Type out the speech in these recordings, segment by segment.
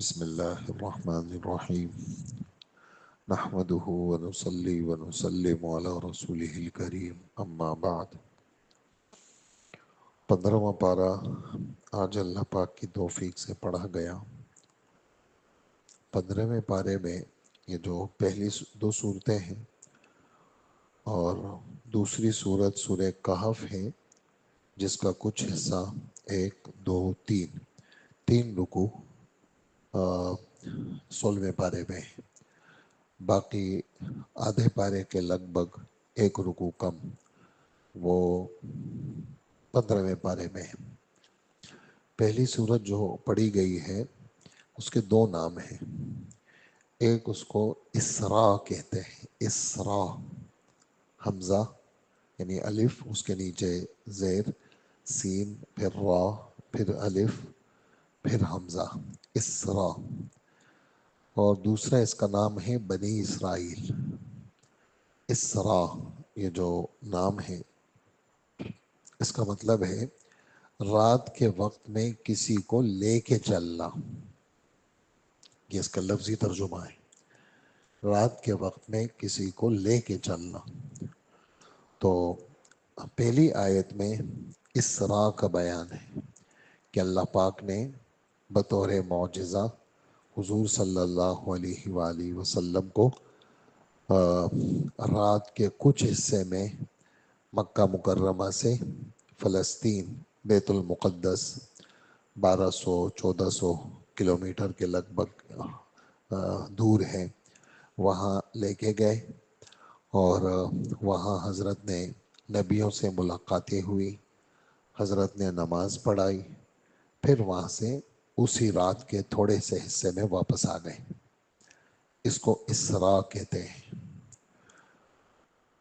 بسم اللہ الرحمن الرحیم نحمده ونصلي ونسلم على رسوله الکریم اما بعد 15واں پارہ آج اللہ پاک کی توفیق سے پڑھا گیا۔ 15ویں پارے میں یہ جو پہلی دو صورتیں ہیں اور دوسری صورت سورہ کہف ہے جس کا کچھ حصہ 1 2 3 رکوع 16ویں پارے میں ہے، باقی آدھے پارے کے لگ بھگ 1 رکوع کم وہ 15ویں پارے میں ہے۔ پہلی صورت جو پڑھی گئی ہے اس کے 2 نام ہیں، ایک اس کو اسراء کہتے ہیں، اسراء، حمزہ یعنی الف اس کے نیچے زیر، سین پھر را پھر الف پھر حمزہ، اسراء۔ اور دوسرا اس کا نام ہے بنی اسرائیل۔ اسراء یہ جو نام ہے اس کا مطلب ہے رات کے وقت میں کسی کو لے کے چلنا، یہ اس کا لفظی ترجمہ ہے، رات کے وقت میں کسی کو لے کے چلنا۔ تو پہلی آیت میں اسراء کا بیان ہے کہ اللہ پاک نے بطور معجزہ حضور صلی اللہ علیہ وآلہ وسلم کو رات کے کچھ حصے میں مکہ مکرمہ سے فلسطین بیت المقدس 1200-1400 کلومیٹر کے لگ بھگ دور ہے، وہاں لے کے گئے اور وہاں حضرت نے نبیوں سے ملاقاتیں ہوئی، حضرت نے نماز پڑھائی، پھر وہاں سے اسی رات کے تھوڑے سے حصے میں واپس آ گئے، اس کو اسراء کہتے ہیں۔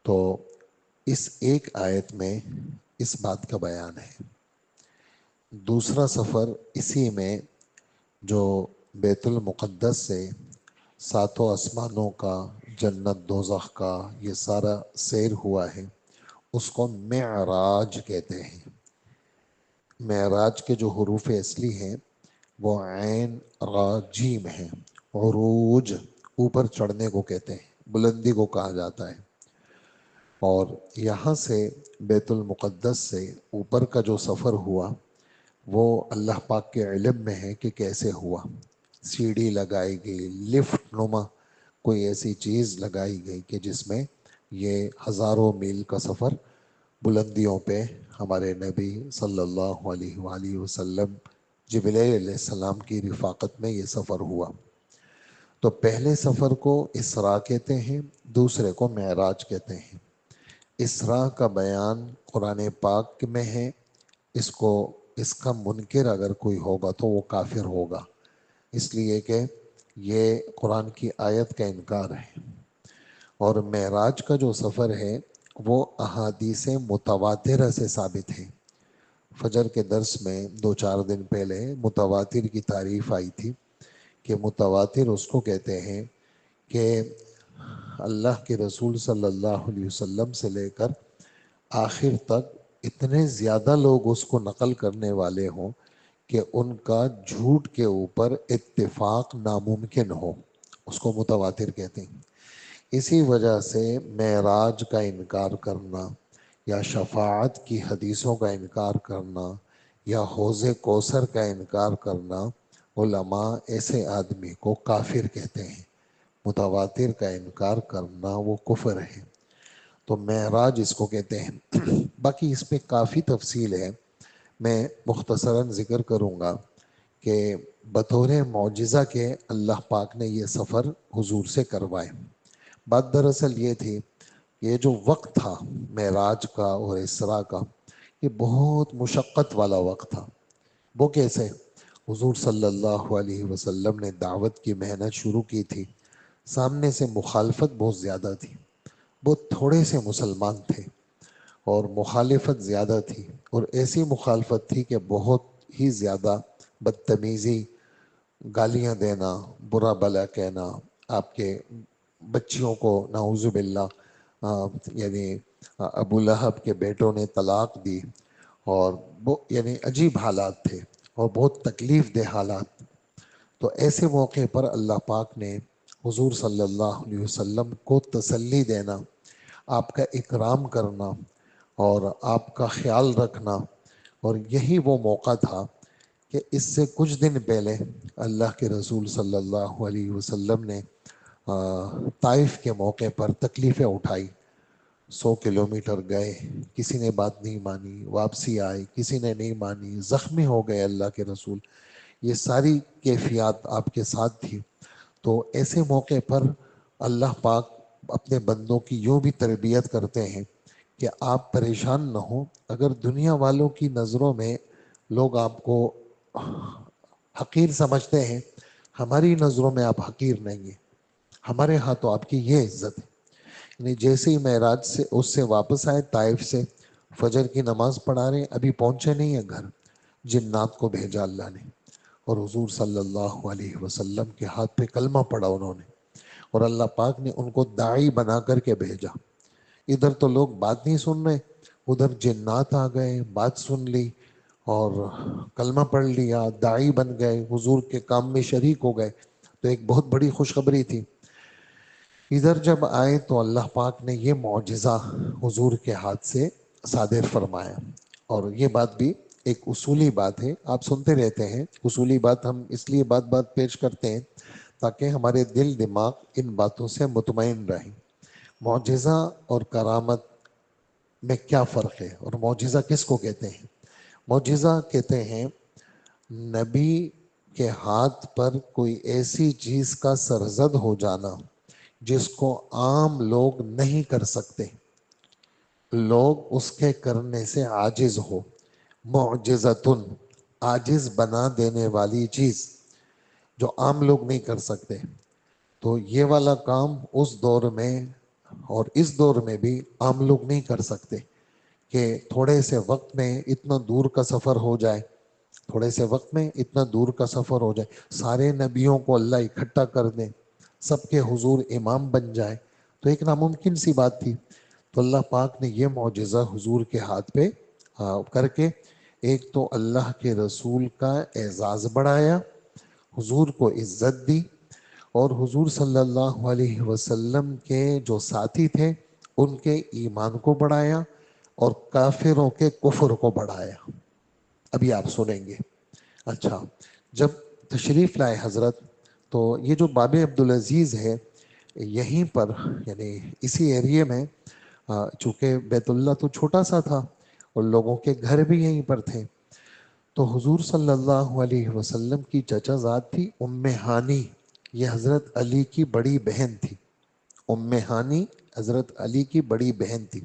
تو اس ایک آیت میں اس بات کا بیان ہے۔ دوسرا سفر اسی میں جو بیت المقدس سے 7 آسمانوں کا، جنت دوزخ کا یہ سارا سیر ہوا ہے، اس کو معراج کہتے ہیں۔ معراج کے جو حروف اصلی ہیں وہ عین را جیم ہیں، عروج اوپر چڑھنے کو کہتے ہیں، بلندی کو کہا جاتا ہے۔ اور یہاں سے بیت المقدس سے اوپر کا جو سفر ہوا وہ اللہ پاک کے علم میں ہے کہ کیسے ہوا۔ سیڑھی لگائی گئی، لفٹ نما کوئی ایسی چیز لگائی گئی کہ جس میں یہ ہزاروں میل کا سفر بلندیوں پہ ہمارے نبی صلی اللہ علیہ وآلہ وسلم جبریل علیہ السلام کی رفاقت میں یہ سفر ہوا۔ تو پہلے سفر کو اسراء کہتے ہیں، دوسرے کو معراج کہتے ہیں۔ اسراء کا بیان قرآن پاک میں ہے، اس کا منکر اگر کوئی ہوگا تو وہ کافر ہوگا، اس لیے کہ یہ قرآن کی آیت کا انکار ہے۔ اور معراج کا جو سفر ہے وہ احادیث متواترہ سے ثابت ہے۔ فجر کے درس میں 2-4 دن پہلے متواتر کی تعریف آئی تھی کہ متواتر اس کو کہتے ہیں کہ اللہ کے رسول صلی اللہ علیہ وسلم سے لے کر آخر تک اتنے زیادہ لوگ اس کو نقل کرنے والے ہوں کہ ان کا جھوٹ کے اوپر اتفاق ناممکن ہو، اس کو متواتر کہتے ہیں۔ اسی وجہ سے معراج کا انکار کرنا یا شفاعت کی حدیثوں کا انکار کرنا یا حوض کوثر کا انکار کرنا، علماء ایسے آدمی کو کافر کہتے ہیں۔ متواتر کا انکار کرنا وہ کفر ہے۔ تو معراج اس کو کہتے ہیں۔ باقی اس پہ کافی تفصیل ہے، میں مختصراً ذکر کروں گا کہ بطور معجزہ کے اللہ پاک نے یہ سفر حضور سے کروائے۔ بات دراصل یہ تھی، یہ جو وقت تھا معراج کا اور اسراء کا، یہ بہت مشقت والا وقت تھا۔ وہ کیسے؟ حضور صلی اللہ علیہ وسلم نے دعوت کی محنت شروع کی تھی، سامنے سے مخالفت بہت زیادہ تھی، بہت تھوڑے سے مسلمان تھے اور مخالفت زیادہ تھی، اور ایسی مخالفت تھی کہ بہت ہی زیادہ بدتمیزی، گالیاں دینا، برا بلا کہنا، آپ کے بچیوں کو نعوذ باللہ یعنی ابو لہب کے بیٹوں نے طلاق دی، اور وہ یعنی عجیب حالات تھے اور بہت تکلیف دہ حالات۔ تو ایسے موقع پر اللہ پاک نے حضور صلی اللہ علیہ وسلم کو تسلی دینا، آپ کا اکرام کرنا اور آپ کا خیال رکھنا، اور یہی وہ موقع تھا کہ اس سے کچھ دن پہلے اللہ کے رسول صلی اللہ علیہ وسلم نے طائف کے موقع پر تکلیفیں اٹھائی، 100 کلومیٹر گئے، کسی نے بات نہیں مانی، واپسی آئے، کسی نے نہیں مانی، زخمی ہو گئے اللہ کے رسول، یہ ساری کیفیات آپ کے ساتھ تھی۔ تو ایسے موقع پر اللہ پاک اپنے بندوں کی یوں بھی تربیت کرتے ہیں کہ آپ پریشان نہ ہوں۔ اگر دنیا والوں کی نظروں میں لوگ آپ کو حقیر سمجھتے ہیں، ہماری نظروں میں آپ حقیر نہیں ہیں، ہمارے ہاں تو آپ کی یہ عزت ہے۔ یعنی جیسے ہی معراج سے اس سے واپس آئے طائف سے، فجر کی نماز پڑھا رہے ہیں، ابھی پہنچے نہیں ہیں گھر، جنات کو بھیجا اللہ نے، اور حضور صلی اللہ علیہ وسلم کے ہاتھ پہ کلمہ پڑھا انہوں نے، اور اللہ پاک نے ان کو داعی بنا کر کے بھیجا۔ ادھر تو لوگ بات نہیں سن رہے، ادھر جنات آ گئے، بات سن لی اور کلمہ پڑھ لیا، داعی بن گئے، حضور کے کام میں شریک ہو گئے۔ تو ایک بہت بڑی خوشخبری تھی۔ ادھر جب آئے تو اللہ پاک نے یہ معجزہ حضور کے ہاتھ سے صادر فرمایا۔ اور یہ بات بھی ایک اصولی بات ہے، آپ سنتے رہتے ہیں اصولی بات، ہم اس لیے بات بات پیش کرتے ہیں تاکہ ہمارے دل دماغ ان باتوں سے مطمئن رہیں۔ معجزہ اور کرامت میں کیا فرق ہے، اور معجزہ کس کو کہتے ہیں؟ معجزہ کہتے ہیں نبی کے ہاتھ پر کوئی ایسی چیز کا سرزد ہو جانا جس کو عام لوگ نہیں کر سکتے، لوگ اس کے کرنے سے عاجز ہو۔ معجزتن، عاجز بنا دینے والی چیز جو عام لوگ نہیں کر سکتے۔ تو یہ والا کام اس دور میں اور اس دور میں بھی عام لوگ نہیں کر سکتے کہ تھوڑے سے وقت میں اتنا دور کا سفر ہو جائے، تھوڑے سے وقت میں اتنا دور کا سفر ہو جائے، سارے نبیوں کو اللہ اکٹھا کر دیں، سب کے حضور امام بن جائے، تو ایک ناممکن سی بات تھی۔ تو اللہ پاک نے یہ معجزہ حضور کے ہاتھ پہ کر کے ایک تو اللہ کے رسول کا اعزاز بڑھایا، حضور کو عزت دی، اور حضور صلی اللہ علیہ وسلم کے جو ساتھی تھے ان کے ایمان کو بڑھایا اور کافروں کے کفر کو بڑھایا۔ ابھی آپ سنیں گے۔ اچھا، جب تشریف لائے حضرت تو یہ جو باب عبدالعزیز ہے یہیں پر، یعنی اسی ایریے میں، چونکہ بیت اللہ تو چھوٹا سا تھا اور لوگوں کے گھر بھی یہیں پر تھے، تو حضور صلی اللہ علیہ وسلم کی چچا زاد تھی ام ہانی، یہ حضرت علی کی بڑی بہن تھی۔ ام ہانی حضرت علی کی بڑی بہن تھی،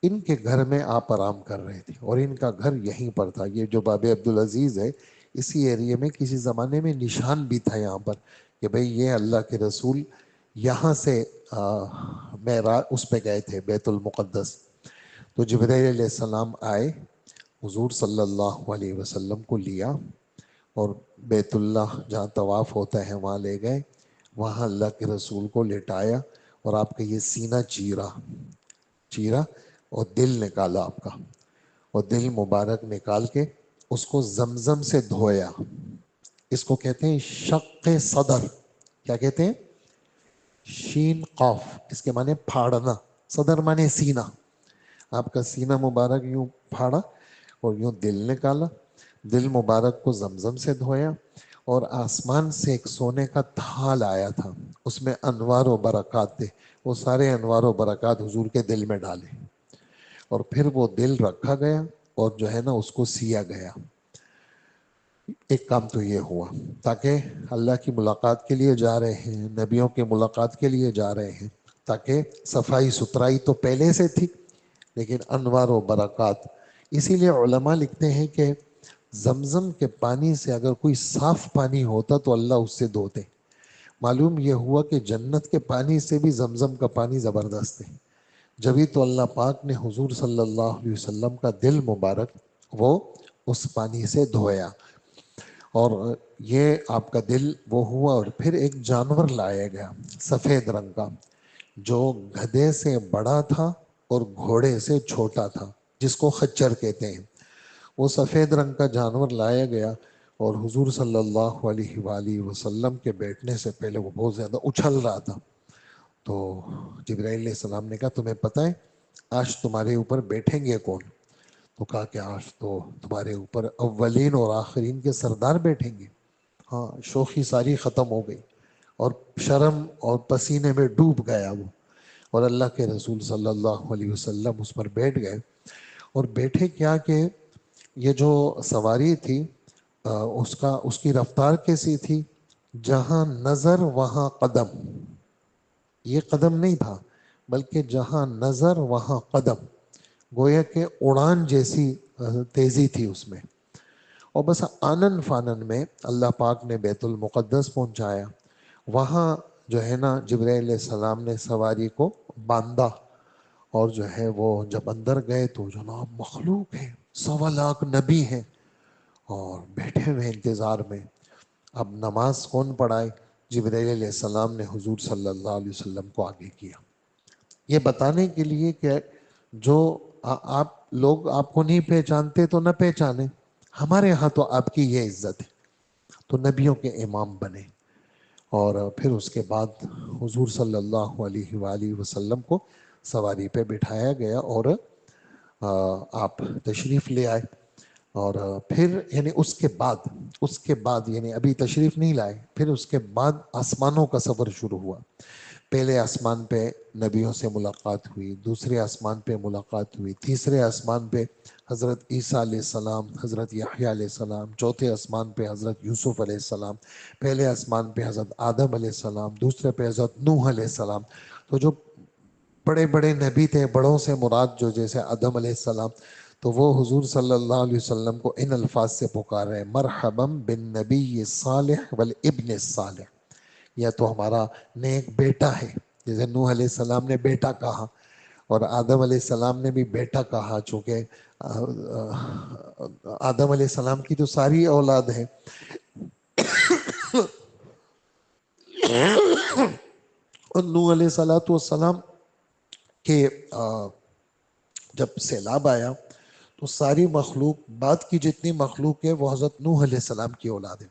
ان کے گھر میں آپ آرام کر رہے تھے، اور ان کا گھر یہیں پر تھا۔ یہ جو باب عبدالعزیز ہے اسی ایریے میں کسی زمانے میں نشان بھی تھا یہاں پر کہ بھئی یہ اللہ کے رسول یہاں سے معراج اس پہ گئے تھے بیت المقدس۔ تو جبرائیل علیہ السلام آئے، حضور صلی اللہ علیہ وسلم کو لیا اور بیت اللہ جہاں طواف ہوتا ہے وہاں لے گئے، وہاں اللہ کے رسول کو لٹایا اور آپ کا یہ سینہ چیرا اور دل نکالا آپ کا، اور دل مبارک نکال کے اس کو زمزم سے دھویا۔ اس کو کہتے ہیں شق صدر۔ کیا کہتے ہیں؟ شین قاف، اس کے معنی پھاڑنا، صدر معنی سینہ۔ آپ کا سینہ مبارک یوں پھاڑا اور یوں دل نکالا، دل مبارک کو زمزم سے دھویا، اور آسمان سے ایک سونے کا تھال آیا تھا، اس میں انوار و برکات تھے، وہ سارے انوار و برکات حضور کے دل میں ڈالے، اور پھر وہ دل رکھا گیا اور جو ہے نا اس کو سیا گیا۔ ایک کام تو یہ ہوا، تاکہ اللہ کی ملاقات کے لیے جا رہے ہیں، نبیوں کی ملاقات کے لیے جا رہے ہیں، تاکہ صفائی ستھرائی تو پہلے سے تھی لیکن انوار و برکات۔ اسی لیے علماء لکھتے ہیں کہ زمزم کے پانی سے اگر کوئی صاف پانی ہوتا تو اللہ اس سے دھوتے۔ معلوم یہ ہوا کہ جنت کے پانی سے بھی زمزم کا پانی زبردست ہے۔ جبھی تو اللہ پاک نے حضور صلی اللہ علیہ وسلم کا دل مبارک وہ اس پانی سے دھویا، اور یہ آپ کا دل وہ ہوا۔ اور پھر ایک جانور لایا گیا سفید رنگ کا، جو گدھے سے بڑا تھا اور گھوڑے سے چھوٹا تھا، جس کو خچر کہتے ہیں۔ وہ سفید رنگ کا جانور لایا گیا، اور حضور صلی اللہ علیہ وآلہ وسلم کے بیٹھنے سے پہلے وہ بہت زیادہ اچھل رہا تھا. تو جبرائیل علیہ السلام نے کہا تمہیں پتہ ہے آج تمہارے اوپر بیٹھیں گے کون؟ تو کہا کہ آج تو تمہارے اوپر اولین اور آخرین کے سردار بیٹھیں گے. ہاں، شوخی ساری ختم ہو گئی اور شرم اور پسینے میں ڈوب گیا وہ. اور اللہ کے رسول صلی اللہ علیہ وسلم اس پر بیٹھ گئے. اور بیٹھے کیا کہ یہ جو سواری تھی اس کی رفتار کیسی تھی؟ جہاں نظر وہاں قدم. یہ قدم نہیں تھا بلکہ جہاں نظر وہاں قدم، گویا کہ اڑان جیسی تیزی تھی اس میں. اور بس آنن فانن میں اللہ پاک نے بیت المقدس پہنچایا. وہاں جو ہے نا جبرائیل علیہ السلام نے سواری کو باندھا، اور جو ہے وہ جب اندر گئے تو جناب مخلوق ہے، 1.25 نبی ہیں اور بیٹھے ہوئے انتظار میں. اب نماز کون پڑھائے؟ جبرائیل علیہ السلام نے حضور صلی اللہ علیہ وسلم کو آگے کیا، یہ بتانے کے لیے کہ جو آپ لوگ آپ کو نہیں پہچانتے تو نہ پہچانے، ہمارے ہاں تو آپ کی یہ عزت ہے. تو نبیوں کے امام بنے. اور پھر اس کے بعد حضور صلی اللہ علیہ وآلہ وسلم کو سواری پہ بٹھایا گیا اور آپ تشریف لے آئے. اور پھر یعنی اس کے بعد یعنی ابھی تشریف نہیں لائے، پھر اس کے بعد آسمانوں کا سفر شروع ہوا. پہلے آسمان پہ نبیوں سے ملاقات ہوئی، دوسرے آسمان پہ ملاقات ہوئی، تیسرے آسمان پہ حضرت عیسیٰ علیہ السلام، حضرت یحییٰ علیہ السلام، چوتھے آسمان پہ حضرت یوسف علیہ السلام، پہلے آسمان پہ حضرت آدم علیہ السلام، دوسرے پہ حضرت نوح علیہ السلام. تو جو بڑے بڑے نبی تھے، بڑوں سے مراد جو جیسے آدم علیہ السلام، تو وہ حضور صلی اللہ علیہ وسلم کو ان الفاظ سے پکار رہے ہیں: مرحبا بالنبی الصالح والابن الصالح. یا تو ہمارا نیک بیٹا ہے، جیسے نوح علیہ السلام نے بیٹا کہا، اور آدم علیہ السلام نے بھی بیٹا کہا، چونکہ آدم علیہ السلام کی تو ساری اولاد ہے. اور نوح علیہ السلام کہ جب سیلاب آیا تو ساری مخلوق، بعد کی جتنی مخلوق ہے وہ حضرت نوح علیہ السلام کی اولاد ہے.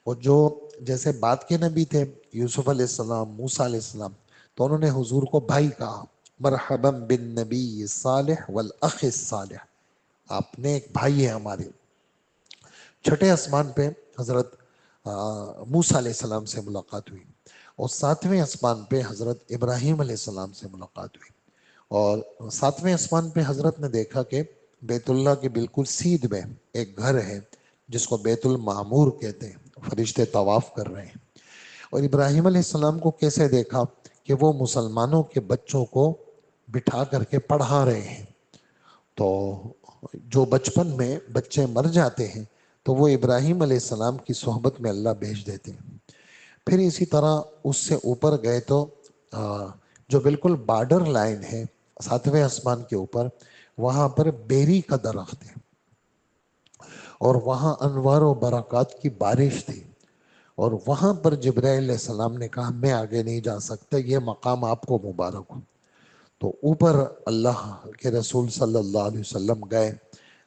اور جو جیسے بعد کے نبی تھے یوسف علیہ السلام، موسیٰ علیہ السلام، تو انہوں نے حضور کو بھائی کہا، مرحبا بالنبی الصالح والاخ الصالح، آپ نے ایک بھائی ہے ہمارے. چھٹے آسمان پہ حضرت موسیٰ علیہ السلام سے ملاقات ہوئی، اور 7ویں آسمان پہ حضرت ابراہیم علیہ السلام سے ملاقات ہوئی. اور 7ویں آسمان پہ حضرت نے دیکھا کہ بیت اللہ کے بالکل سیدھ میں ایک گھر ہے جس کو بیت المعمور کہتے ہیں، فرشتے طواف کر رہے ہیں. اور ابراہیم علیہ السلام کو کیسے دیکھا کہ وہ مسلمانوں کے بچوں کو بٹھا کر کے پڑھا رہے ہیں. تو جو بچپن میں بچے مر جاتے ہیں تو وہ ابراہیم علیہ السلام کی صحبت میں اللہ بھیج دیتے ہیں. پھر اسی طرح اس سے اوپر گئے تو جو بالکل بارڈر لائن ہے 7ویں آسمان کے اوپر، وہاں پر بیری کا درخت ہے، اور وہاں انوار و برکات کی بارش تھی. اور وہاں پر جبرائیل علیہ السلام نے کہا میں آگے نہیں جا سکتا، یہ مقام آپ کو مبارک ہو. تو اوپر اللہ کے رسول صلی اللہ علیہ وسلم گئے.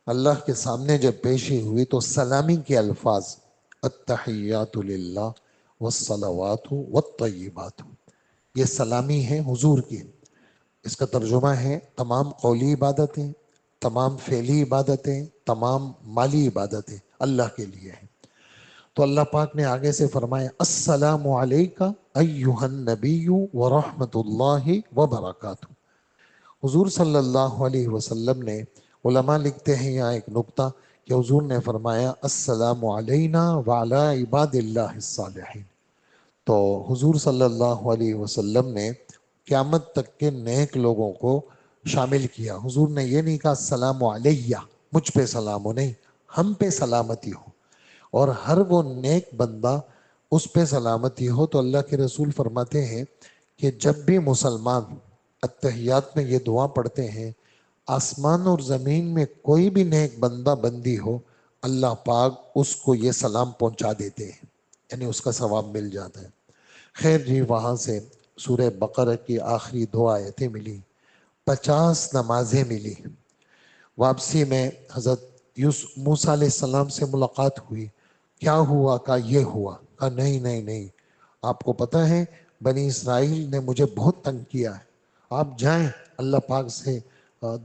اللہ کے سامنے جب پیشی ہوئی تو سلامی کے الفاظ: التحیات للہ والصلوات والطیبات، یہ سلامی ہے حضور کی. اس کا ترجمہ ہے تمام قولی عبادتیں، تمام فعلی عبادتیں، تمام مالی عبادتیں اللہ کے لیے ہیں. تو اللہ پاک نے آگے سے فرمایا: السلام علیکہ ایہا النبی ورحمۃ اللہ وبرکاتہ. حضور صلی اللہ علیہ وسلم نے، علماء لکھتے ہیں یہاں ایک نکتہ کہ حضور نے فرمایا السلام علینا وعلی عباد اللہ الصالحین. تو حضور صلی اللہ علیہ وسلم نے قیامت تک کے نیک لوگوں کو شامل کیا. حضور نے یہ نہیں کہا السلام علیہ، مجھ پہ سلام ہو، نہیں، ہم پہ سلامتی ہو، اور ہر وہ نیک بندہ اس پہ سلامتی ہو. تو اللہ کے رسول فرماتے ہیں کہ جب بھی مسلمان اتحیات میں یہ دعا پڑھتے ہیں، آسمان اور زمین میں کوئی بھی نیک بندہ بندی ہو، اللہ پاک اس کو یہ سلام پہنچا دیتے ہیں، یعنی اس کا ثواب مل جاتا ہے. خیر جی، وہاں سے سورہ بقرہ کی آخری 2 آیتیں ملی، 50 نمازیں ملی. واپسی میں حضرت موسیٰ علیہ السلام سے ملاقات ہوئی، کیا ہوا؟ کہا یہ ہوا۔ کہا نہیں نہیں نہیں، آپ کو پتہ ہے بنی اسرائیل نے مجھے بہت تنگ کیا ہے، آپ جائیں اللہ پاک سے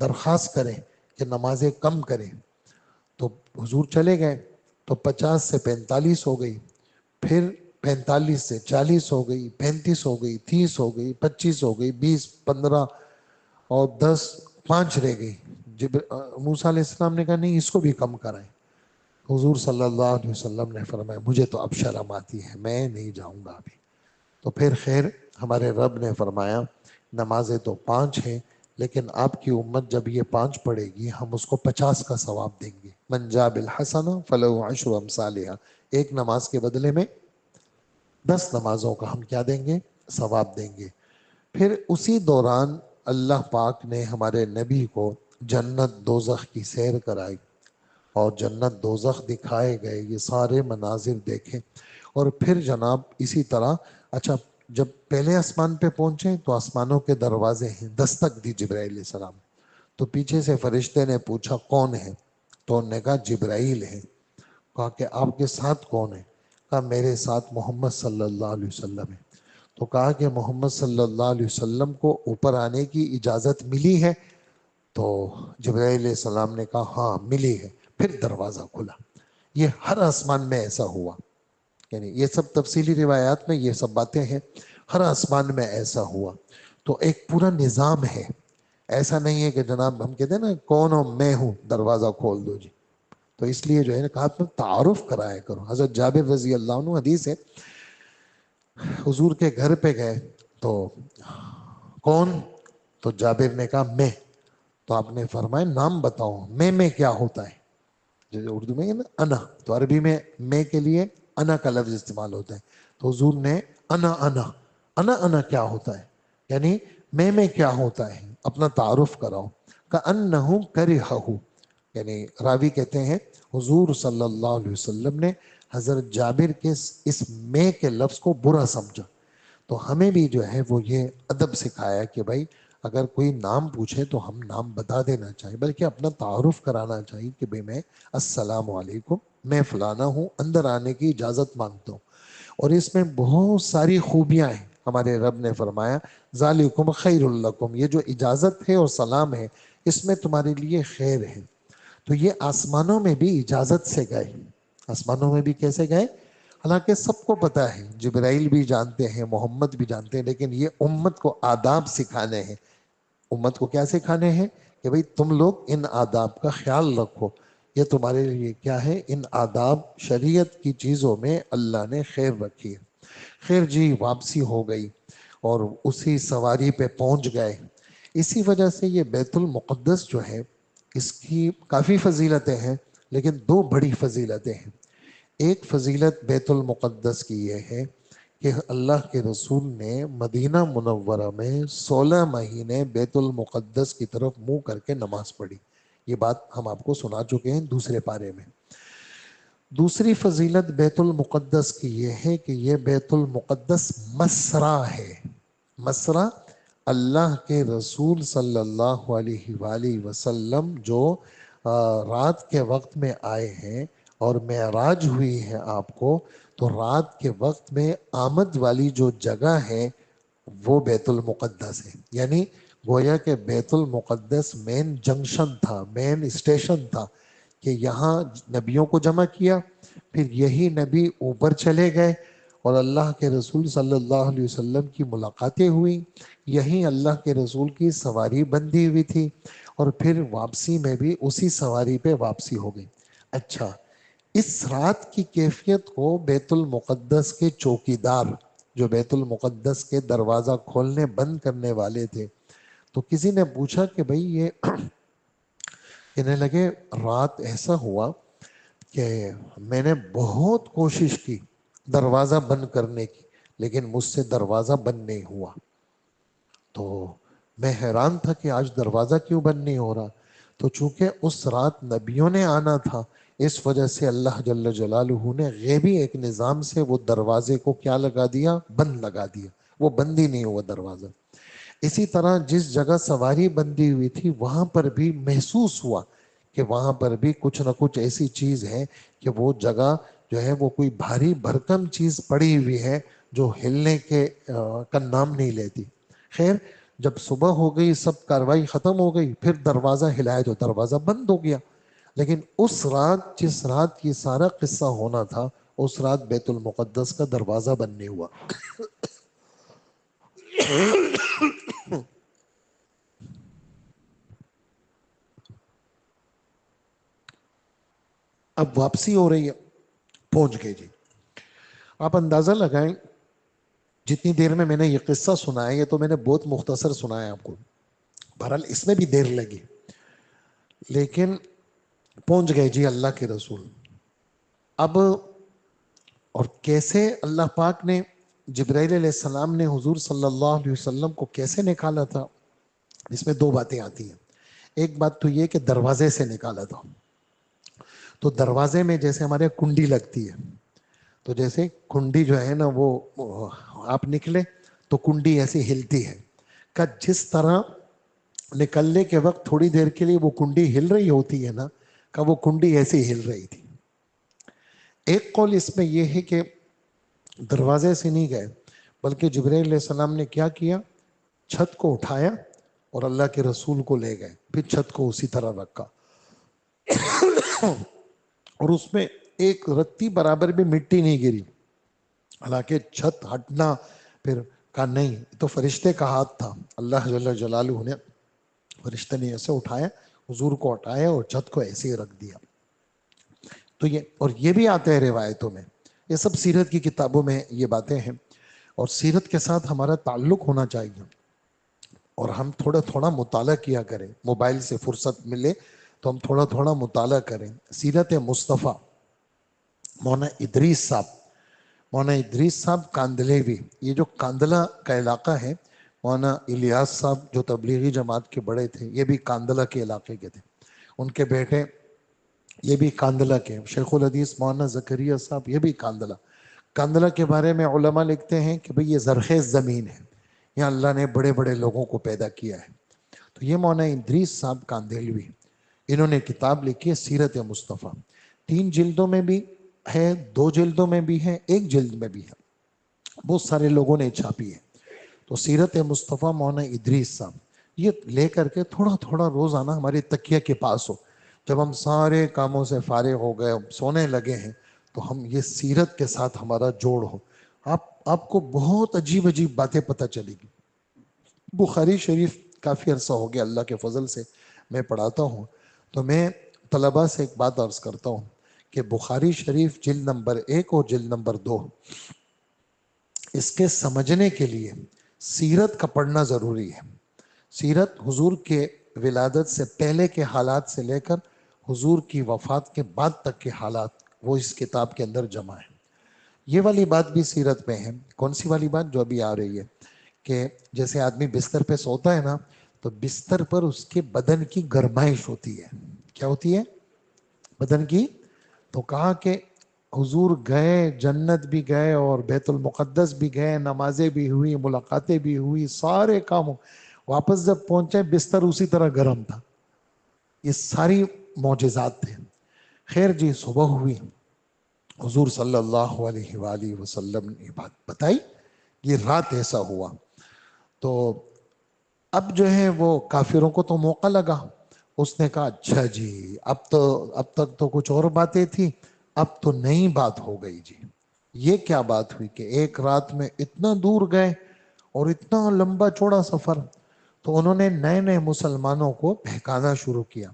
درخواست کریں کہ نمازیں کم کریں۔ تو حضور چلے گئے تو 50 سے 45 ہو گئی، پھر 45 سے 40 ہو گئی، 35 ہو گئی، 30 ہو گئی، 25 ہو گئی، 20، 15 اور 10، 5 رہ گئی۔ موسیٰ علیہ السلام نے کہا نہیں اس کو بھی کم کرائیں۔ حضور صلی اللہ علیہ وسلم نے فرمایا مجھے تو اب شرم آتی ہے، میں نہیں جاؤں گا ابھی۔ تو پھر خیر ہمارے رب نے فرمایا نمازیں تو 5 ہیں، لیکن آپ کی امت جب یہ 5 پڑھے گی ہم اس کو 50 کا ثواب دیں گے۔ من جاء بالحسنہ فلہ عشر امثالھا، ایک نماز کے بدلے میں 10 نمازوں کا ہم کیا دیں گے؟ ثواب دیں گے۔ پھر اسی دوران اللہ پاک نے ہمارے نبی کو جنت دوزخ کی سیر کرائی اور جنت دوزخ دکھائے گئے، یہ سارے مناظر دیکھیں۔ اور پھر جناب اسی طرح اچھا جب پہلے آسمان پہ پہنچے تو آسمانوں کے دروازے ہیں، دستک دی جبرائیل علیہ السلام، تو پیچھے سے فرشتے نے پوچھا کون ہے؟ تو انہوں نے کہا جبرائیل ہے۔ کہا کہ آپ کے ساتھ کون ہے؟ کہا میرے ساتھ محمد صلی اللہ علیہ وسلم ہے۔ تو کہا کہ محمد صلی اللہ علیہ وسلم کو اوپر آنے کی اجازت ملی ہے؟ تو جبرائیل علیہ السلام نے کہا ہاں ملی ہے۔ پھر دروازہ کھلا۔ یہ ہر آسمان میں ایسا ہوا، یعنی یہ سب تفصیلی روایات میں یہ سب باتیں ہیں، ہر آسمان میں ایسا ہوا۔ تو ایک پورا نظام ہے، ایسا نہیں ہے کہ جناب ہم کہتے ہیں نا کون ہو؟ میں ہوں، دروازہ کھول دو جی۔ تو اس لیے جو ہے نا کہا تم تعارف کرایا کرو۔ حضرت جابر رضی اللہ عنہ حدیث ہے، حضور کے گھر پہ گئے تو کون؟ تو جابر نے کہا میں۔ تو آپ نے فرمایا نام بتاؤ، میں کیا ہوتا ہے؟ جیسے اردو میں نا انا، تو عربی میں کے لیے انا کا لفظ استعمال ہوتا ہے۔ تو حضور نے انا کیا ہوتا ہے، یعنی میں کیا ہوتا ہے، اپنا تعارف کراؤ۔ کأنہ کرہہ، یعنی راوی کہتے ہیں حضور صلی اللہ علیہ وسلم نے حضرت جابر کے اس میں کے لفظ کو برا سمجھا۔ تو ہمیں بھی جو ہے وہ یہ ادب سکھایا کہ بھائی اگر کوئی نام پوچھے تو ہم نام بتا دینا چاہیے، بلکہ اپنا تعارف کرانا چاہیے کہ بھئی میں السلام علیکم، میں فلانا ہوں، اندر آنے کی اجازت مانگتا ہوں۔ اور اس میں بہت ساری خوبیاں ہیں۔ ہمارے رب نے فرمایا ذالکم خیر لکم، یہ جو اجازت ہے اور سلام ہے اس میں تمہارے لیے خیر ہے۔ تو یہ آسمانوں میں بھی اجازت سے گئے، آسمانوں میں بھی کیسے گئے؟ حالانکہ سب کو پتہ ہے، جبرائیل بھی جانتے ہیں، محمد بھی جانتے ہیں، لیکن یہ امت کو آداب سکھانے ہیں۔ امت کو کیا سکھانے ہیں؟ کہ بھئی تم لوگ ان آداب کا خیال رکھو، یہ تمہارے لیے کیا ہے؟ ان آداب شریعت کی چیزوں میں اللہ نے خیر رکھی ہے۔ خیر جی واپسی ہو گئی اور اسی سواری پہ پہنچ گئے۔ اسی وجہ سے یہ بیت المقدس جو ہے اس کی کافی فضیلتیں ہیں، لیکن 2 بڑی فضیلتیں ہیں۔ ایک فضیلت بیت المقدس کی یہ ہے کہ اللہ کے رسول نے مدینہ منورہ میں 16 مہینے بیت المقدس کی طرف منہ کر کے نماز پڑھی۔ یہ بات ہم آپ کو سنا چکے ہیں دوسرے پارے میں۔ دوسری فضیلت بیت المقدس کی یہ ہے کہ یہ بیت المقدس مسرا ہے۔ مسرا اللہ کے رسول صلی اللہ علیہ وآلہ وسلم جو رات کے وقت میں آئے ہیں اور معراج ہوئی ہے آپ کو، تو رات کے وقت میں آمد والی جو جگہ ہے وہ بیت المقدس ہے۔ یعنی گویا کہ بیت المقدس مین جنکشن تھا، مین اسٹیشن تھا کہ یہاں نبیوں کو جمع کیا، پھر یہی نبی اوپر چلے گئے اور اللہ کے رسول صلی اللہ علیہ وسلم کی ملاقاتیں ہوئی، یہی اللہ کے رسول کی سواری بندھی ہوئی تھی، اور پھر واپسی میں بھی اسی سواری پہ واپسی ہو گئی۔ اچھا، اس رات کی کیفیت کو بیت المقدس کے چوکیدار جو بیت المقدس کے دروازہ کھولنے بند کرنے والے تھے، تو کسی نے پوچھا کہ بھئی یہ کہنے لگے رات ایسا ہوا کہ میں نے بہت کوشش کی دروازہ بند کرنے کی، لیکن مجھ سے دروازہ بند نہیں ہوا۔ تو میں حیران تھا کہ آج دروازہ کیوں بند نہیں ہو رہا۔ تو چونکہ اس رات نبیوں نے آنا تھا، اس وجہ سے اللہ جل جلالہ نے غیبی ایک نظام سے وہ دروازے کو کیا لگا دیا؟ بند لگا دیا، وہ بند ہی نہیں ہوا دروازہ۔ اسی طرح جس جگہ سواری بندی ہوئی تھی وہاں پر بھی محسوس ہوا کہ وہاں پر بھی کچھ نہ کچھ ایسی چیز ہے کہ وہ جگہ جو ہے وہ کوئی بھاری بھرکم چیز پڑی ہوئی ہے جو ہلنے کے کا نام نہیں لیتی. خیر جب صبح ہو گئی، سب کاروائی ختم ہو گئی، پھر دروازہ ہلایا تو دروازہ بند ہو گیا. لیکن اس رات، جس رات یہ سارا قصہ ہونا تھا، اس رات بیت المقدس کا دروازہ بند نہیں ہوا. اب واپسی ہو رہی ہے، پہنچ گئے جی. آپ اندازہ لگائیں جتنی دیر میں نے یہ قصہ سنایا، یہ تو میں نے بہت مختصر سنایا آپ کو، بہرحال اس میں بھی دیر لگی، لیکن پہنچ گئے جی اللہ کے رسول. اب اور کیسے اللہ پاک نے، جبرائیل علیہ السلام نے حضور صلی اللہ علیہ وسلم کو کیسے نکالا تھا، اس میں دو باتیں آتی ہیں. ایک بات تو یہ کہ دروازے سے نکالا تھا. تو دروازے میں جیسے ہمارے کنڈی لگتی ہے، تو جیسے کنڈی جو ہے نا وہ آپ نکلے تو کنڈی ایسی ہلتی ہے، کہ جس طرح نکلنے کے وقت تھوڑی دیر کے لیے وہ کنڈی ہل رہی ہوتی ہے نا، کہ وہ کنڈی ایسی ہل رہی تھی. ایک قول اس میں یہ ہے کہ دروازے سے نہیں گئے، بلکہ جبرائیل علیہ السلام نے کیا کیا، چھت کو اٹھایا اور اللہ کے رسول کو لے گئے، پھر چھت کو اسی طرح رکھا، اور اس میں ایک رتی برابر بھی مٹی نہیں گری. حالانکہ چھت ہٹنا، پھر کہا نہیں، تو فرشتے کا ہاتھ تھا. اللہ جل جلالہ نے، فرشتے نے ایسے اٹھایا، حضور کو ہٹایا اور چھت کو ایسے ہی رکھ دیا. تو یہ، اور یہ بھی آتے ہیں روایتوں میں، یہ سب سیرت کی کتابوں میں یہ باتیں ہیں، اور سیرت کے ساتھ ہمارا تعلق ہونا چاہیے، اور ہم تھوڑا تھوڑا مطالعہ کیا کریں. موبائل سے فرصت ملے تو ہم تھوڑا تھوڑا مطالعہ کریں. سیرت مصطفیٰ، مولانا ادریس صاحب، مولانا ادریس صاحب کاندلیوی، یہ جو کاندلہ کا علاقہ ہے، مولانا الیاس صاحب جو تبلیغی جماعت کے بڑے تھے، یہ بھی کاندلہ کے علاقے کے تھے. ان کے بیٹے یہ بھی کاندلہ کے، شیخ الحدیث مولانا زکریا صاحب یہ بھی کاندلہ. کاندلہ کے بارے میں علماء لکھتے ہیں کہ بھئی یہ زرخیز زمین ہے، یہاں اللہ نے بڑے بڑے لوگوں کو پیدا کیا ہے. تو یہ مولانا ادریس صاحب کاندلوی، انہوں نے کتاب لکھی ہے سیرت مصطفیٰ. 3 جلدوں میں بھی ہے، 2 جلدوں میں بھی ہے، 1 جلد میں بھی ہے، بہت سارے لوگوں نے چھاپی ہے. تو سیرت مصطفیٰ مولانا ادریس صاحب، یہ لے کر کے تھوڑا تھوڑا روزانہ ہمارے تکیہ کے پاس ہو. جب ہم سارے کاموں سے فارغ ہو گئے، سونے لگے ہیں، تو ہم یہ سیرت کے ساتھ ہمارا جوڑ ہو. آپ کو بہت عجیب عجیب باتیں پتہ چلے گی. بخاری شریف کافی عرصہ ہو گیا اللہ کے فضل سے میں پڑھاتا ہوں، تو میں طلباء سے ایک بات عرض کرتا ہوں کہ بخاری شریف جلد نمبر 1 اور جلد نمبر 2، اس کے سمجھنے کے لیے سیرت کا پڑھنا ضروری ہے. سیرت حضور کے ولادت سے پہلے کے حالات سے لے کر حضور کی وفات کے بعد تک کے حالات، وہ اس کتاب کے اندر جمع ہے. یہ والی بات بھی سیرت میں ہے. کون سی والی بات؟ جو ابھی آ رہی ہے، کہ جیسے آدمی بستر پہ سوتا ہے نا، تو بستر پر اس کے بدن کی گرمائش ہوتی ہے. کیا ہوتی ہے؟ بدن کی. تو کہا کہ حضور گئے، جنت بھی گئے اور بیت المقدس بھی گئے، نمازیں بھی ہوئی، ملاقاتیں بھی ہوئی، سارے کام. واپس جب پہنچے بستر اسی طرح گرم تھا. یہ ساری معجزات تھے. خیر جی، صبح ہوئی، حضور صلی اللہ علیہ وآلہ وسلم نے بات بتائی، یہ رات ایسا ہوا. تو اب جو ہے وہ کافروں کو تو موقع لگا. اس نے کہا اچھا جی، اب تک تو کچھ اور باتیں تھی، اب تو نئی بات ہو گئی جی. یہ کیا بات ہوئی کہ ایک رات میں اتنا دور گئے اور اتنا لمبا چوڑا سفر. تو انہوں نے نئے نئے مسلمانوں کو بہکانا شروع کیا.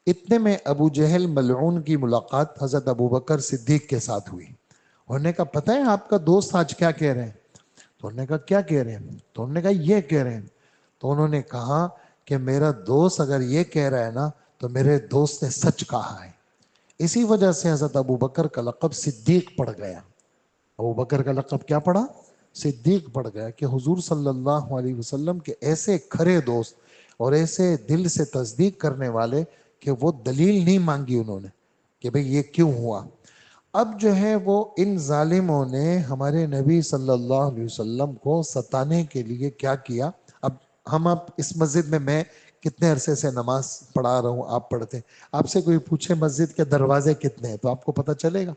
اتنے میں ابو جہل ملعون کی ملاقات حضرت ابو بکر صدیق کے ساتھ ہوئی. انہوں نے کہا پتہ ہے آپ کا دوست آج کیا کہہ رہے ہیں؟ تو انہوں نے کہا کیا کہہ رہے ہیں؟ تو انہوں نے کہا یہ کہہ رہے ہیں. تو انہوں نے کہا کہ میرا دوست اگر یہ کہہ رہا ہے نا، تو میرے دوست نے سچ کہا ہے. اسی وجہ سے حضرت ابو بکر کا لقب صدیق پڑ گیا. ابو بکر کا لقب کیا پڑا؟ صدیق پڑ گیا، کہ حضور صلی اللہ علیہ وسلم کے ایسے کھرے دوست اور ایسے دل سے تصدیق کرنے والے کہ وہ دلیل نہیں مانگی انہوں نے کہ بھئی یہ کیوں ہوا. اب جو ہے وہ ان ظالموں نے ہمارے نبی صلی اللہ علیہ وسلم کو ستانے کے لیے کیا کیا. اب ہم اس مسجد میں کتنے عرصے سے نماز پڑھا رہا ہوں، آپ پڑھتے ہیں. آپ سے کوئی پوچھے مسجد کے دروازے کتنے ہیں تو آپ کو پتہ چلے گا.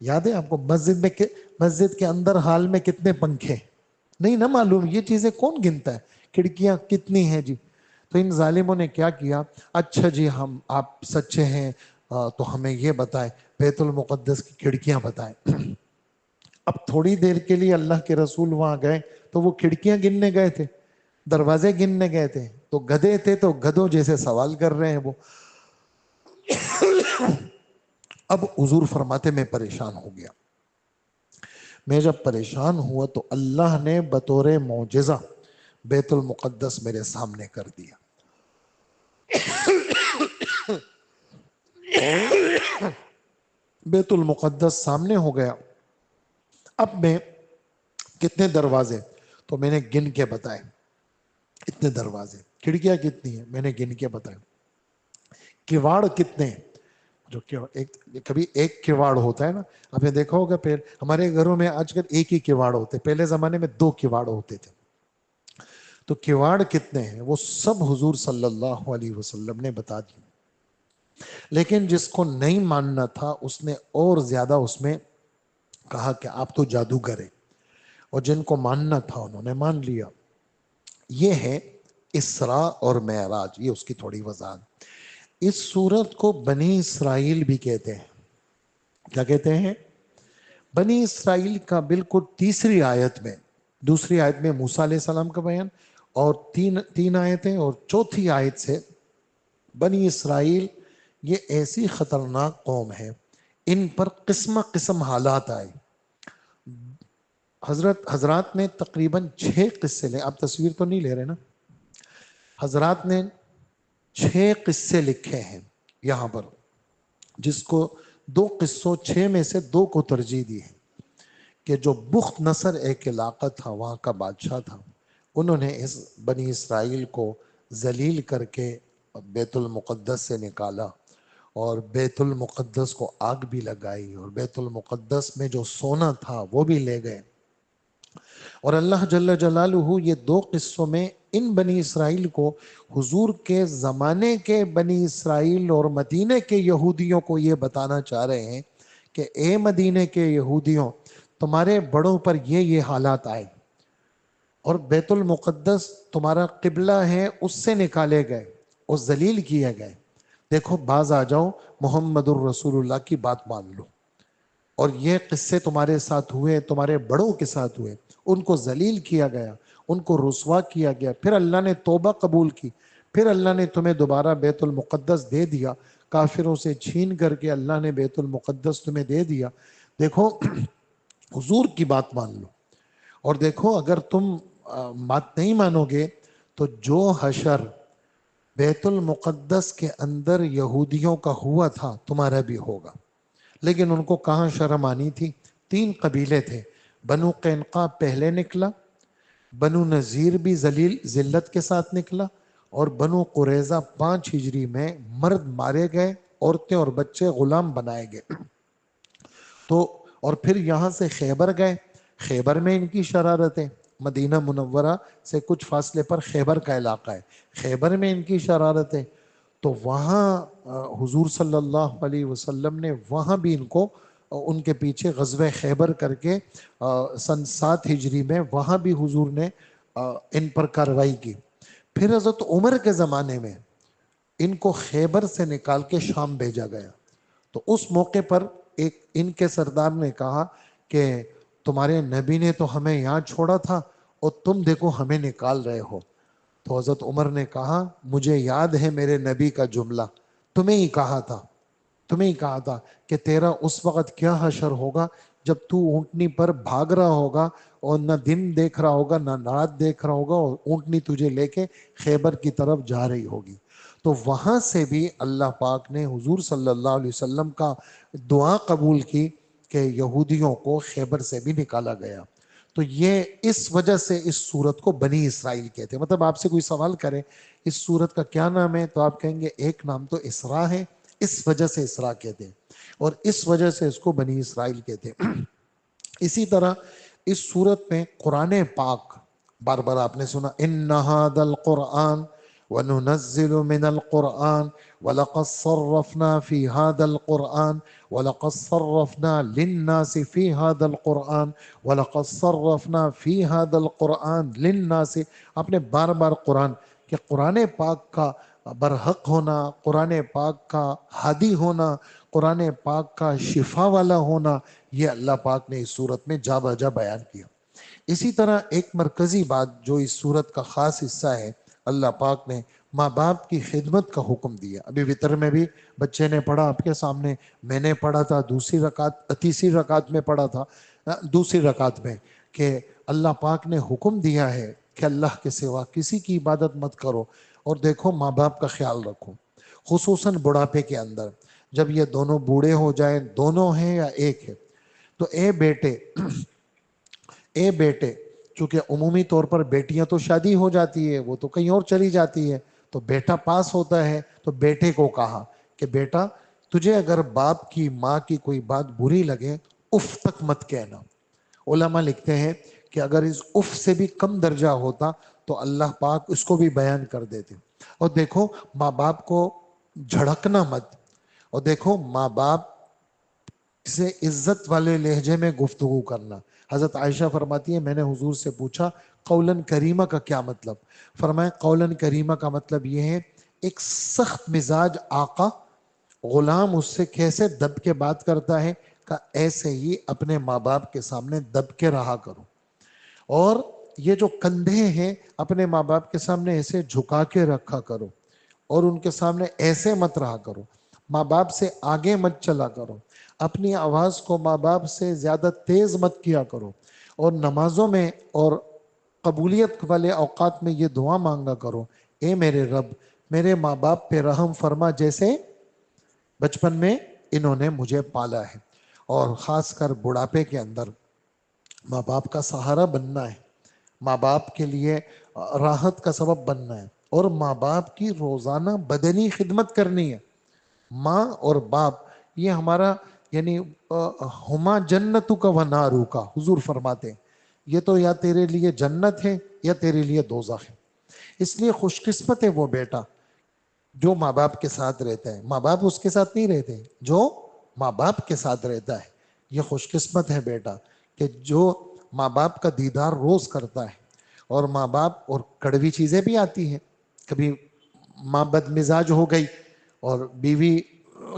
یاد ہے آپ کو مسجد کے اندر ہال میں کتنے پنکھے؟ نہیں نہ معلوم. یہ چیزیں کون گنتا ہے؟ کھڑکیاں کتنی ہیں جی؟ تو ان ظالموں نے کیا کیا، اچھا جی آپ سچے ہیں تو ہمیں یہ بتائیں، بیت المقدس کی کھڑکیاں بتائیں. اب تھوڑی دیر کے لیے اللہ کے رسول وہاں گئے تو وہ کھڑکیاں گننے گئے تھے، دروازے گننے گئے تھے. تو گدھے تھے تو گدھوں جیسے سوال کر رہے ہیں وہ. اب حضور فرماتے میں پریشان ہو گیا. میں جب پریشان ہوا تو اللہ نے بطور معجزہ بیت المقدس میرے سامنے کر دیا. بیت المقدس سامنے ہو گیا. اب میں کتنے دروازے تو میں نے گن کے بتائے، اتنے دروازے. کھڑکیاں کتنی ہیں میں نے گن کے بتائے. کواڑ کتنے ہیں، جو کبھی ایک کواڑ ہوتا ہے نا، آپ نے دیکھا ہوگا پہلے ہمارے گھروں میں آج کل ایک ہی کواڑ ہوتے، پہلے زمانے میں 2 کواڑ ہوتے تھے. تو کواڑ کتنے ہیں وہ سب حضور صلی اللہ علیہ وسلم نے بتا دی. لیکن جس کو نہیں ماننا تھا اس نے اور زیادہ اس میں کہا کہ آپ تو جادوگر ہیں، اور جن کو ماننا تھا انہوں نے مان لیا. یہ ہے اسراء اور معراج. یہ اس کی تھوڑی وضاحت. اس سورت کو بنی اسرائیل بھی کہتے ہیں. کیا کہتے ہیں؟ بنی اسرائیل کا بالکل تیسری آیت میں، دوسری آیت میں موسیٰ علیہ السلام کا بیان، اور تین آیتیں، اور چوتھی آیت سے بنی اسرائیل یہ ایسی خطرناک قوم ہے، ان پر قسم قسم حالات آئے. حضرات نے تقریباً 6 قصے لے، آپ تصویر تو نہیں لے رہے نا، حضرات نے 6 قصے لکھے ہیں یہاں پر، جس کو 2 قصوں 6 میں سے 2 کو ترجیح دی ہے. کہ جو بخت نصر ایک علاقہ تھا، وہاں کا بادشاہ تھا، انہوں نے اس بنی اسرائیل کو ذلیل کر کے بیت المقدس سے نکالا، اور بیت المقدس کو آگ بھی لگائی، اور بیت المقدس میں جو سونا تھا وہ بھی لے گئے. اور اللہ جل جلالہ یہ 2 قصوں میں ان بنی اسرائیل کو، حضور کے زمانے کے بنی اسرائیل اور مدینے کے یہودیوں کو یہ بتانا چاہ رہے ہیں کہ اے مدینے کے یہودیوں، تمہارے بڑوں پر یہ حالات آئے، اور بیت المقدس تمہارا قبلہ ہے اس سے نکالے گئے اور ذلیل کیے گئے. دیکھو باز آ جاؤ، محمد الرسول اللہ کی بات مان لو. اور یہ قصے تمہارے ساتھ ہوئے، تمہارے بڑوں کے ساتھ ہوئے، ان کو ذلیل کیا گیا، ان کو رسوا کیا گیا. پھر اللہ نے توبہ قبول کی، پھر اللہ نے تمہیں دوبارہ بیت المقدس دے دیا، کافروں سے چھین کر کے اللہ نے بیت المقدس تمہیں دے دیا. دیکھو حضور کی بات مان لو. اور دیکھو اگر تم بات نہیں مانو گے تو جو حشر بیت المقدس کے اندر یہودیوں کا ہوا تھا تمہارا بھی ہوگا. لیکن ان کو کہاں شرم آنی تھی. 3 قبیلے تھے، بنو قینقاع پہلے نکلا، بنو نذیر بھی ذلت کے ساتھ نکلا، اور بنو قریظہ 5 ہجری میں مرد مارے گئے، عورتیں اور بچے غلام بنائے گئے. تو اور پھر یہاں سے خیبر گئے. خیبر میں ان کی شرارتیں، مدینہ منورہ سے کچھ فاصلے پر خیبر کا علاقہ ہے، خیبر میں ان کی شرارتیں. تو وہاں حضور صلی اللہ علیہ وسلم نے وہاں بھی ان کو، ان کے پیچھے غزوہ خیبر کر کے سن 7 ہجری میں وہاں بھی حضور نے ان پر کارروائی کی. پھر حضرت عمر کے زمانے میں ان کو خیبر سے نکال کے شام بھیجا گیا. تو اس موقع پر ایک ان کے سردار نے کہا کہ تمہارے نبی نے تو ہمیں یہاں چھوڑا تھا اور تم دیکھو ہمیں نکال رہے ہو. تو حضرت عمر نے کہا مجھے یاد ہے میرے نبی کا جملہ، تمہیں ہی کہا تھا کہ تیرا اس وقت کیا حشر ہوگا جب تو اونٹنی پر بھاگ رہا ہوگا، اور نہ دن دیکھ رہا ہوگا نہ رات دیکھ رہا ہوگا، اور اونٹنی تجھے لے کے خیبر کی طرف جا رہی ہوگی. تو وہاں سے بھی اللہ پاک نے حضور صلی اللہ علیہ وسلم کا دعا قبول کی کہ یہودیوں کو خیبر سے بھی نکالا گیا. تو یہ اس وجہ سے اس سورت کو بنی اسرائیل کہتے ہیں. مطلب آپ سے کوئی سوال کرے اس سورت کا کیا نام ہے تو آپ کہیں گے ایک نام تو اسراء ہے، اس وجہ سے اسراء کہتے ہیں، اور اس وجہ سے اس کو بنی اسرائیل کہتے ہیں. اسی طرح اس سورت میں قرآن پاک، بار بار آپ نے سنا ان ھذا القرآن وَنُنَزِّلُ مِنَ الْقُرْآنِ وَلَقَدْ صَرَّفْنَا فِي هَذَا الْقُرْآنِ وَلَقَدْ صَرَّفْنَا لِلنَّاسِ فِي هَذَا الْقُرْآنِ وَلَقَدْ صَرَّفْنَا فِي هَذَا الْقُرْآنِ لِلنَّاسِ. آپ نے بار بار قرآن کہ قرآن پاک کا برحق ہونا، قرآن پاک کا ہادی ہونا، قرآن پاک کا شفا والا ہونا، یہ اللہ پاک نے اس صورت میں جا بجا بیان کیا. اسی طرح ایک مرکزی بات جو اس صورت کا خاص حصہ ہے، اللہ پاک نے ماں باپ کی خدمت کا حکم دیا. ابھی وطر میں بھی بچے نے پڑھا آپ کے سامنے، میں نے پڑھا تھا تیسری رکعت میں پڑھا تھا، دوسری رکعت میں، کہ اللہ پاک نے حکم دیا ہے کہ اللہ کے سوا کسی کی عبادت مت کرو. اور دیکھو ماں باپ کا خیال رکھو، خصوصاً بڑھاپے کے اندر جب یہ دونوں بوڑھے ہو جائیں، دونوں ہیں یا ایک ہے، تو اے بیٹے، چونکہ عمومی طور پر بیٹیاں تو شادی ہو جاتی ہے، وہ تو کہیں اور چلی جاتی ہے، تو بیٹا پاس ہوتا ہے، تو بیٹے کو کہا کہ بیٹا تجھے اگر باپ کی ماں کی کوئی بات بری لگے اف تک مت کہنا. علماء لکھتے ہیں کہ اگر اس اف سے بھی کم درجہ ہوتا تو اللہ پاک اس کو بھی بیان کر دیتے. اور دیکھو ماں باپ کو جھڑکنا مت، اور دیکھو ماں باپ سے عزت والے لہجے میں گفتگو کرنا. حضرت عائشہ فرماتی ہے میں نے حضور سے پوچھا قولاً کریمہ کا کیا مطلب؟ فرمایا قولاً کریمہ کا مطلب یہ ہے ایک سخت مزاج آقا غلام اس سے کیسے دب کے بات کرتا ہے کہ ایسے ہی اپنے ماں باپ کے سامنے دب کے رہا کرو. اور یہ جو کندھے ہیں اپنے ماں باپ کے سامنے ایسے جھکا کے رکھا کرو، اور ان کے سامنے ایسے مت رہا کرو. ماں باپ سے آگے مت چلا کرو، اپنی آواز کو ماں باپ سے زیادہ تیز مت کیا کرو. اور نمازوں میں اور قبولیت والے اوقات میں یہ دعا مانگا کرو، اے میرے رب میرے ماں باپ پہ رحم فرما جیسے بچپن میں انہوں نے مجھے پالا ہے. اور خاص کر بڑھاپے کے اندر ماں باپ کا سہارا بننا ہے، ماں باپ کے لیے راحت کا سبب بننا ہے، اور ماں باپ کی روزانہ بدنی خدمت کرنی ہے. ماں اور باپ یہ ہمارا یعنی ہما جنتو کا و نارو کا، حضور فرماتے ہیں یہ تو یا تیرے لیے جنت ہے یا تیرے لیے دوزخ ہے. اس لیے خوش قسمت ہے وہ بیٹا جو ماں باپ کے ساتھ رہتا ہے. ماں باپ اس کے ساتھ نہیں رہتے، جو ماں باپ کے ساتھ رہتا ہے یہ خوش قسمت ہے بیٹا کہ جو ماں باپ کا دیدار روز کرتا ہے. اور ماں باپ اور کڑوی چیزیں بھی آتی ہیں، کبھی ماں بد مزاج ہو گئی اور بیوی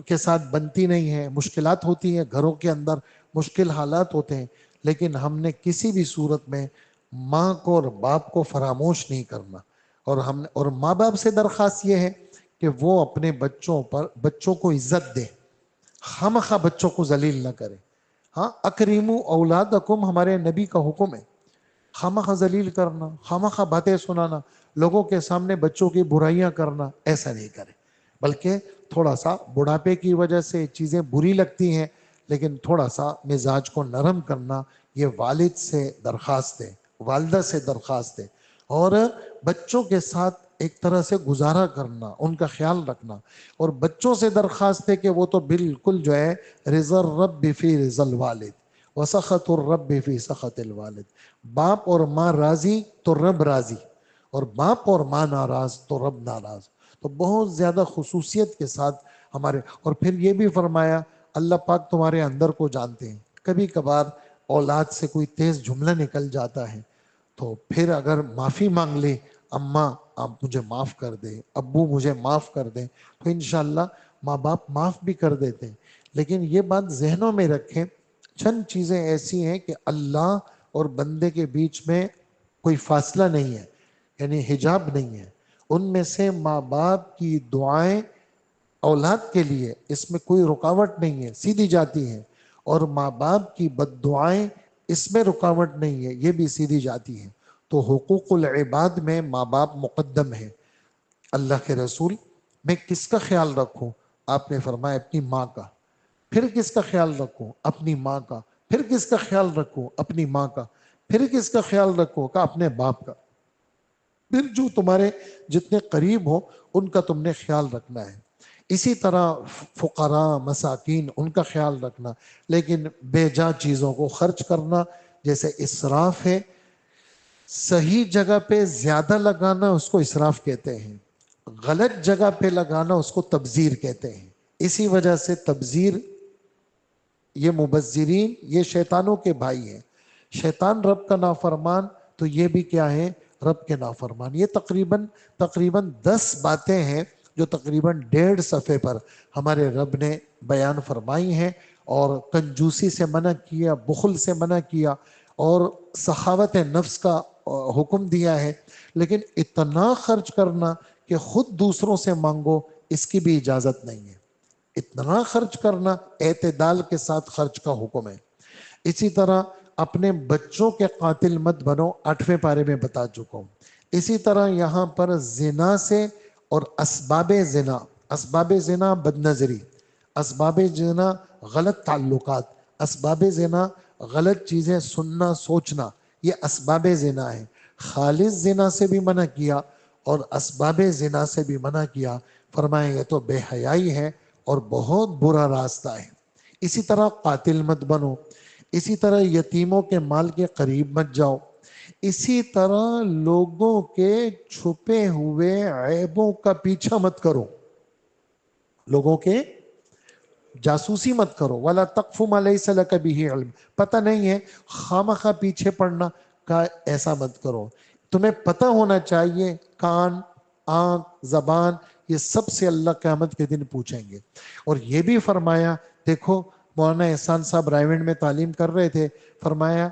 کے ساتھ بنتی نہیں ہے، مشکلات ہوتی ہیں گھروں کے اندر، مشکل حالات ہوتے ہیں، لیکن ہم نے کسی بھی صورت میں ماں کو اور باپ کو فراموش نہیں کرنا. اور ماں باپ سے درخواست یہ ہے کہ وہ اپنے بچوں کو عزت دے، خامخواہ بچوں کو ذلیل نہ کرے. ہاں اکریمو اولادکم ہمارے نبی کا حکم ہے. خامخواہ ذلیل کرنا، خامخواہ باتیں سنانا، لوگوں کے سامنے بچوں کی برائیاں کرنا، ایسا نہیں کرے. بلکہ تھوڑا سا بڑھاپے کی وجہ سے چیزیں بری لگتی ہیں، لیکن تھوڑا سا مزاج کو نرم کرنا یہ والد سے درخواست ہے، والدہ سے درخواست ہے. اور بچوں کے ساتھ ایک طرح سے گزارا کرنا، ان کا خیال رکھنا. اور بچوں سے درخواست ہے کہ وہ تو بالکل جو ہے رضا الرب فی رضا الوالد وسخط الرب فی سخط الوالد. باپ اور ماں راضی تو رب راضی، اور باپ اور ماں ناراض تو رب ناراض. تو بہت زیادہ خصوصیت کے ساتھ ہمارے. اور پھر یہ بھی فرمایا اللہ پاک تمہارے اندر کو جانتے ہیں. کبھی کبھار اولاد سے کوئی تیز جملہ نکل جاتا ہے تو پھر اگر معافی مانگ لے، اماں آپ مجھے معاف کر دیں، ابو مجھے معاف کر دیں، تو انشاءاللہ ماں باپ معاف بھی کر دیتے ہیں. لیکن یہ بات ذہنوں میں رکھیں چند چیزیں ایسی ہیں کہ اللہ اور بندے کے بیچ میں کوئی فاصلہ نہیں ہے، یعنی حجاب نہیں ہے. ان میں سے ماں باپ کی دعائیں اولاد کے لیے اس میں کوئی رکاوٹ نہیں ہے، سیدھی جاتی ہیں. اور ماں باپ کی بد دعائیں اس میں رکاوٹ نہیں ہے، یہ بھی سیدھی جاتی ہیں. تو حقوق العباد میں ماں باپ مقدم ہے. اللہ کے رسول میں کس کا خیال رکھوں؟ آپ نے فرمایا اپنی ماں کا. پھر کس کا خیال رکھوں؟ اپنی ماں کا. پھر کس کا خیال رکھوں؟ اپنی ماں کا. پھر کس کا خیال رکھو؟ کہ اپنے باپ کا. پھر جو تمہارے جتنے قریب ہو ان کا تم نے خیال رکھنا ہے. اسی طرح فقراء مساکین ان کا خیال رکھنا. لیکن بے جا چیزوں کو خرچ کرنا جیسے اسراف ہے، صحیح جگہ پہ زیادہ لگانا اس کو اسراف کہتے ہیں. غلط جگہ پہ لگانا اس کو تبذیر کہتے ہیں. اسی وجہ سے تبذیر، یہ مبذرین یہ شیطانوں کے بھائی ہیں. شیطان رب کا نافرمان تو یہ بھی کیا ہے؟ رب کے نافرمان. یہ تقریباً 10 باتیں ہیں جو تقریباً 1.5 صفحے پر ہمارے رب نے بیان فرمائی ہیں، اور کنجوسی سے منع کیا، بخل سے منع کیا، اور سخاوت نفس کا حکم دیا ہے. لیکن اتنا خرچ کرنا کہ خود دوسروں سے مانگو، اس کی بھی اجازت نہیں ہے. اتنا خرچ کرنا، اعتدال کے ساتھ خرچ کا حکم ہے. اسی طرح اپنے بچوں کے قاتل مت بنو، 8ویں پارے میں بتا چکا ہوں. اسی طرح یہاں پر زنا سے اور اسباب زنا بد نظری، اسباب زنا غلط تعلقات، اسباب زنا غلط چیزیں سننا سوچنا، یہ اسباب زنا ہے. خالص زنا سے بھی منع کیا اور اسباب زنا سے بھی منع کیا. فرمائیں یہ تو بے حیائی ہے اور بہت برا راستہ ہے. اسی طرح قاتل مت بنو، اسی طرح یتیموں کے مال کے قریب مت جاؤ، اسی طرح لوگوں کے چھپے ہوئے عیبوں کا پیچھا مت کرو، لوگوں کے جاسوسی مت کرو. وَلَا تَقْفُ مَا لَيْسَ لَكَ بِهِ عِلْمٍ، پتہ نہیں ہے خامخواہ پیچھے پڑنا کا ایسا مت کرو. تمہیں پتہ ہونا چاہیے. کان، آنکھ، زبان، یہ سب سے اللہ قیامت کے دن پوچھیں گے. اور یہ بھی فرمایا، دیکھو مولانا احسان صاحب رائیونڈ میں تعلیم کر رہے تھے، فرمایا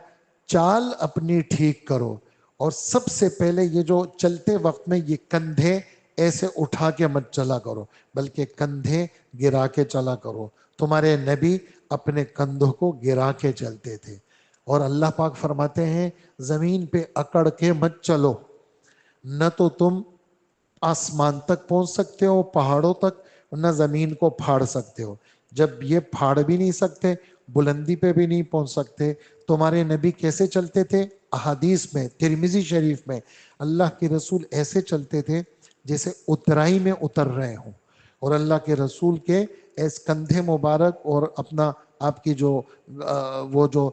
چال اپنی ٹھیک کرو، اور سب سے پہلے یہ جو چلتے وقت میں یہ کندھے ایسے اٹھا کے مت چلا کرو، بلکہ کندھے گرا کے چلا کرو. تمہارے نبی اپنے کندھوں کو گرا کے چلتے تھے. اور اللہ پاک فرماتے ہیں زمین پہ اکڑ کے مت چلو، نہ تو تم آسمان تک پہنچ سکتے ہو، پہاڑوں تک، نہ زمین کو پھاڑ سکتے ہو. جب یہ پھاڑ بھی نہیں سکتے، بلندی پہ بھی نہیں پہنچ سکتے، تمہارے نبی کیسے چلتے تھے؟ احادیث میں، ترمذی شریف میں، اللہ کے رسول ایسے چلتے تھے جیسے اترائی میں اتر رہے ہوں. اور اللہ کے رسول کے ایس کندھے مبارک اور اپنا آپ کی جو وہ جو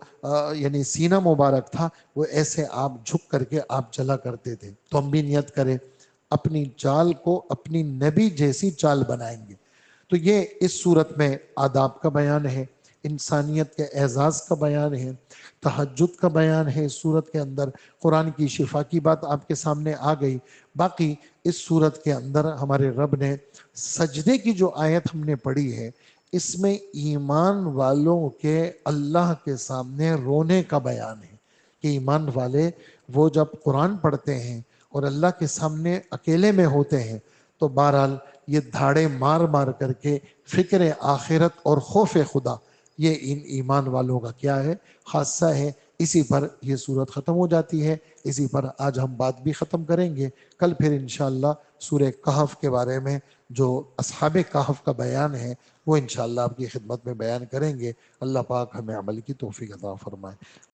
یعنی سینہ مبارک تھا، وہ ایسے آپ جھک کر کے آپ چلا کرتے تھے. تو ہم بھی نیت کریں اپنی چال کو اپنی نبی جیسی چال بنائیں گے. تو یہ اس صورت میں آداب کا بیان ہے، انسانیت کے اعزاز کا بیان ہے، تہجد کا بیان ہے. اس صورت کے اندر قرآن کی شفا کی بات آپ کے سامنے آ گئی. باقی اس صورت کے اندر ہمارے رب نے سجدے کی جو آیت ہم نے پڑھی ہے، اس میں ایمان والوں کے اللہ کے سامنے رونے کا بیان ہے کہ ایمان والے وہ جب قرآن پڑھتے ہیں اور اللہ کے سامنے اکیلے میں ہوتے ہیں تو بہرحال یہ دھاڑے مار مار کر کے فکر آخرت اور خوف خدا، یہ ان ایمان والوں کا کیا ہے؟ خاصہ ہے. اسی پر یہ صورت ختم ہو جاتی ہے. اسی پر آج ہم بات بھی ختم کریں گے. کل پھر انشاءاللہ سورہ کہف کے بارے میں جو اصحاب کہف کا بیان ہے وہ انشاءاللہ آپ کی خدمت میں بیان کریں گے. اللہ پاک ہمیں عمل کی توفیق عطا فرمائے.